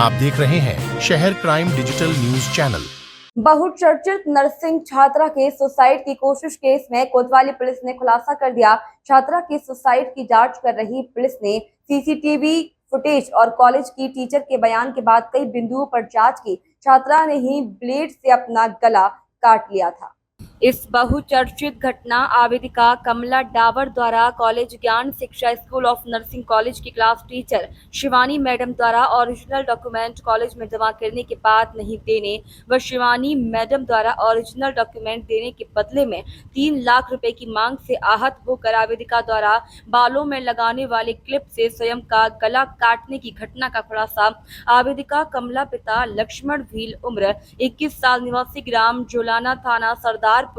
आप देख रहे हैं शहर क्राइम डिजिटल न्यूज चैनल। बहुचर्चित नर्सिंग छात्रा के सुसाइड की कोशिश केस में कोतवाली पुलिस ने खुलासा कर दिया। छात्रा के सुसाइड की जांच कर रही पुलिस ने सीसीटीवी फुटेज और कॉलेज की टीचर के बयान के बाद कई बिंदुओं पर जांच की। छात्रा ने ही ब्लेड से अपना गला काट लिया था। इस बहुचर्चित घटना आवेदिका कमला डावर द्वारा कॉलेज ज्ञान शिक्षा स्कूल ऑफ नर्सिंग कॉलेज की क्लास टीचर शिवानी मैडम द्वारा ओरिजिनल डॉक्यूमेंट कॉलेज में जमा करने के बाद नहीं देने व शिवानी मैडम द्वारा ओरिजिनल डॉक्यूमेंट देने के बदले में 3 लाख रुपए की मांग से आहत होकर आवेदिका द्वारा बालों में लगाने वाले क्लिप से स्वयं का गला काटने की घटना का खुलासा आवेदिका कमला पिता लक्ष्मण भील उम्र 21 साल निवासी ग्राम जोलाना थाना सरदारपुर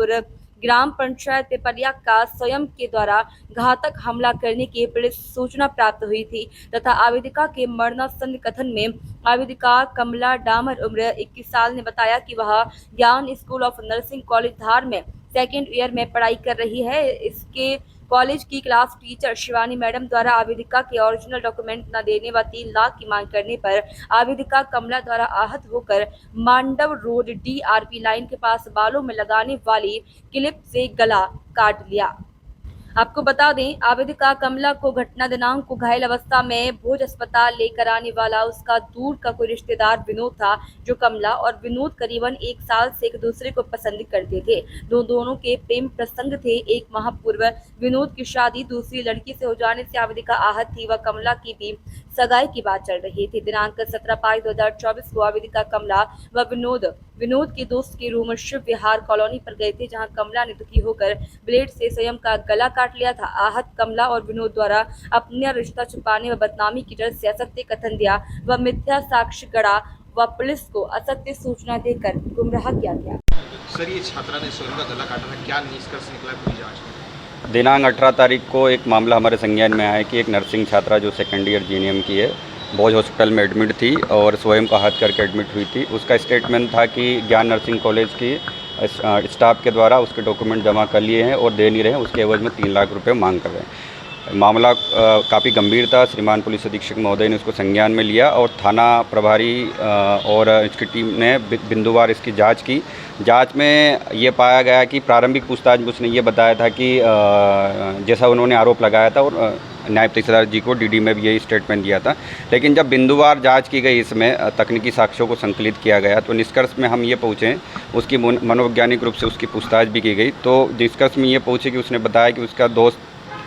ग्राम पंचायत पिपलिया का स्वयं के द्वारा घातक हमला करने की पुलिस सूचना प्राप्त हुई थी तथा आवेदिका के मरणासन्न कथन में आवेदिका कमला डामर उम्र 21 साल ने बताया कि वह ज्ञान स्कूल ऑफ नर्सिंग कॉलेज धार में सेकेंड ईयर में पढ़ाई कर रही है। इसके कॉलेज की क्लास टीचर शिवानी मैडम द्वारा आवेदिका के ओरिजिनल डॉक्यूमेंट न देने व 3 लाख की मांग करने पर आवेदिका कमला द्वारा आहत होकर मांडव रोड डीआरपी लाइन के पास बालों में लगाने वाली क्लिप से गला काट लिया। आपको बता दें, आवेदिका कमला को घटना दिनांक को घायल अवस्था में भोज अस्पताल लेकर आने वाला उसका दूर का कोई रिश्तेदार विनोद था, जो कमला और विनोद करीबन 1 साल से एक दूसरे को पसंद करते थे। दोनों के प्रेम प्रसंग थे। 1 माह पूर्व विनोद की शादी दूसरी लड़की से हो जाने से आवेदिका आहत थी व कमला की भी सगाई की बात चल रही थी। दिनांक 17/5/2024 को आवेदिका कमला व विनोद के दोस्त के रूम शिव विहार कॉलोनी पर गए थे, जहां कमला ने दुखी होकर ब्लेड से स्वयं का गला काट लिया था। आहत कमला और विनोद द्वारा अपना रिश्ता छुपाने व बदनामी की डर से असत्य कथन दिया व मिथ्या साक्ष्य गढ़ा व पुलिस को असत्य सूचना देकर गुमराह किया गया। सर, ये छात्रा ने स्वयं का गला काटा था, क्या निष्कर्ष निकला पूरी जांच में? दिनांक 18 तारीख को एक मामला हमारे संज्ञान में आया कि एक नर्सिंग छात्रा जो सेकेंड ईयर जीएनएम की है, भोज हॉस्पिटल में एडमिट थी और स्वयं को आहत करके एडमिट हुई थी। उसका स्टेटमेंट था कि ज्ञान नर्सिंग कॉलेज की स्टाफ के द्वारा उसके डॉक्यूमेंट जमा कर लिए हैं और दे नहीं रहे हैं, उसके एवज में 3 लाख रुपए मांग कर रहे हैं। मामला काफ़ी गंभीर था। श्रीमान पुलिस अधीक्षक महोदय ने उसको संज्ञान में लिया और थाना प्रभारी और इसकी टीम ने बिंदुवार इसकी जांच की। जांच में ये पाया गया कि प्रारंभिक पूछताछ में उसने ये बताया था कि जैसा उन्होंने आरोप लगाया था और नायब तहसीलदार जी को डीडी में भी यही स्टेटमेंट दिया था। लेकिन जब बिंदुवार जांच की गई, इसमें तकनीकी साक्ष्यों को संकलित किया गया, तो निष्कर्ष में हम ये पहुँचे, उसकी मनोवैज्ञानिक रूप से उसकी पूछताछ भी की गई, तो निष्कर्ष में ये पहुँचे कि उसने बताया कि उसका दोस्त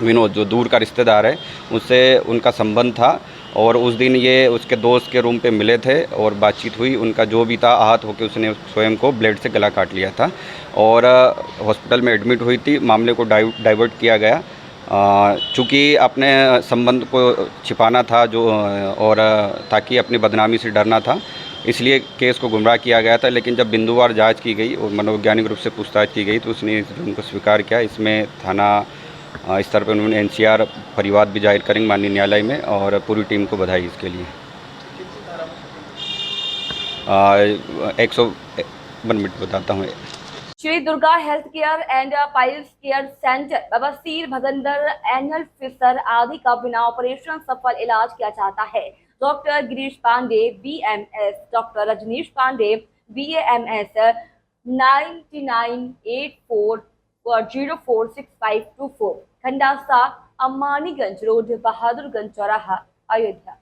विनोद, जो दूर का रिश्तेदार है, उससे उनका संबंध था और उस दिन ये उसके दोस्त के रूम पे मिले थे और बातचीत हुई। उनका जो भी था, आहत होकर उसने स्वयं को ब्लेड से गला काट लिया था और हॉस्पिटल में एडमिट हुई थी। मामले को डाइवर्ट किया गया चूँकि अपने संबंध को छिपाना था जो और ताकि अपनी बदनामी से डरना था, इसलिए केस को गुमराह किया गया था। लेकिन जब बिंदुवार जांच की गई और मनोवैज्ञानिक रूप से पूछताछ की गई तो उसने इस जुर्म को स्वीकार किया। इसमें थाना स्तर पर उन्होंने एनसीआर परिवाद भी जाहिर करेंगे माननीय न्यायालय में और पूरी टीम को बधाई इसके लिए। 101 मिनट बताता हूँ। Shri Durga health care and piles care centre बवासीर, भगंदर, एनल फिशर आदि का बिना ऑपरेशन सफल इलाज किया जाता है। Doctor Girish Pandey BMS, doctor Rajnish Pandey BAMS 9984046524, Khandasa, Ammaniganj road, Bahadurganj चौराहा, अयोध्या।